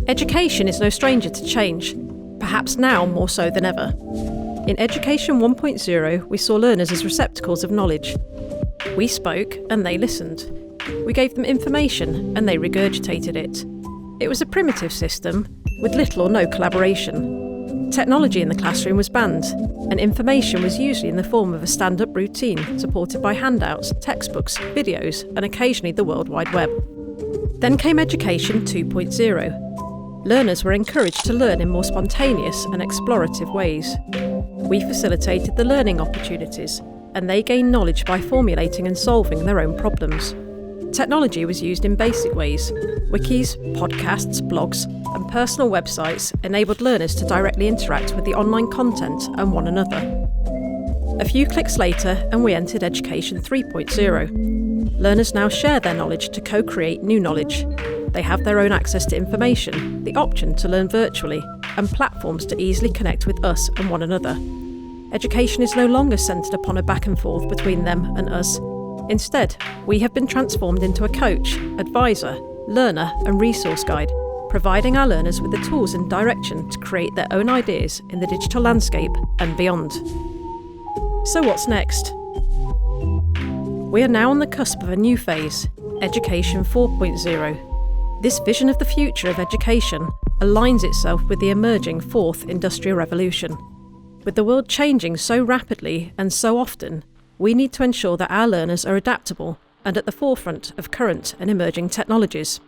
Education is no stranger to change, perhaps now more so than ever. In Education 1.0, we saw learners as receptacles of knowledge. We spoke and they listened. We gave them information and they regurgitated it. It was a primitive system with little or no collaboration. Technology in the classroom was banned, and information was usually in the form of a stand-up routine supported by handouts, textbooks, videos, and occasionally the World Wide Web. Then came Education 2.0. Learners were encouraged to learn in more spontaneous and explorative ways. We facilitated the learning opportunities, and they gained knowledge by formulating and solving their own problems. Technology was used in basic ways. Wikis, podcasts, blogs, and personal websites enabled learners to directly interact with the online content and one another. A few clicks later, and we entered Education 3.0. Learners now share their knowledge to co-create new knowledge. They have their own access to information, the option to learn virtually, and platforms to easily connect with us and one another. Education is no longer centred upon a back and forth between them and us. Instead, we have been transformed into a coach, advisor, learner and resource guide, providing our learners with the tools and direction to create their own ideas in the digital landscape and beyond. So what's next? We are now on the cusp of a new phase, Education 4.0. This vision of the future of education aligns itself with the emerging fourth industrial revolution. With the world changing so rapidly and so often, we need to ensure that our learners are adaptable and at the forefront of current and emerging technologies.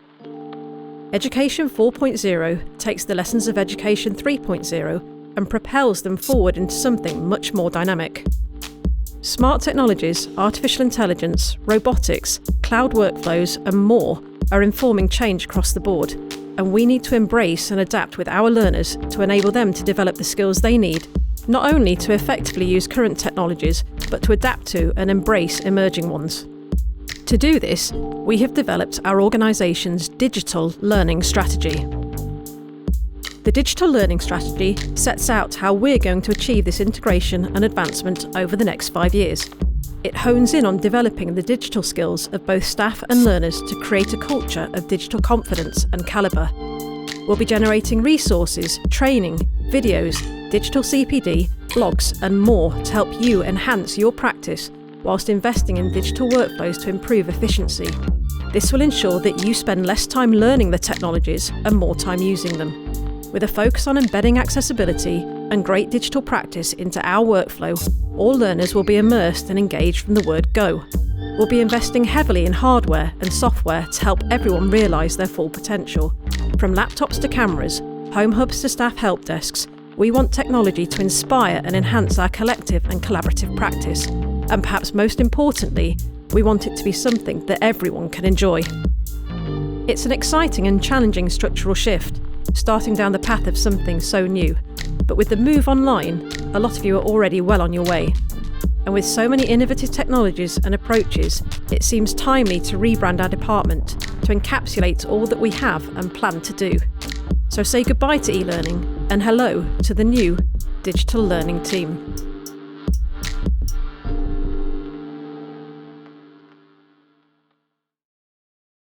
Education 4.0 takes the lessons of Education 3.0 and propels them forward into something much more dynamic. Smart technologies, artificial intelligence, robotics, cloud workflows and more are informing change across the board, and we need to embrace and adapt with our learners to enable them to develop the skills they need, not only to effectively use current technologies, but to adapt to and embrace emerging ones. To do this, we have developed our organisation's digital learning strategy. The digital learning strategy sets out how we're going to achieve this integration and advancement over the next 5 years. It hones in on developing the digital skills of both staff and learners to create a culture of digital confidence and calibre. We'll be generating resources, training, videos, digital CPD, blogs and more to help you enhance your practice whilst investing in digital workflows to improve efficiency. This will ensure that you spend less time learning the technologies and more time using them. With a focus on embedding accessibility and great digital practice into our workflow, all learners will be immersed and engaged from the word go. We'll be investing heavily in hardware and software to help everyone realise their full potential. From laptops to cameras, home hubs to staff help desks, we want technology to inspire and enhance our collective and collaborative practice. And perhaps most importantly, we want it to be something that everyone can enjoy. It's an exciting and challenging structural shift, starting down the path of something so new. But with the move online, a lot of you are already well on your way. And with so many innovative technologies and approaches, it seems timely to rebrand our department to encapsulate all that we have and plan to do. So say goodbye to e-learning and hello to the new digital learning team.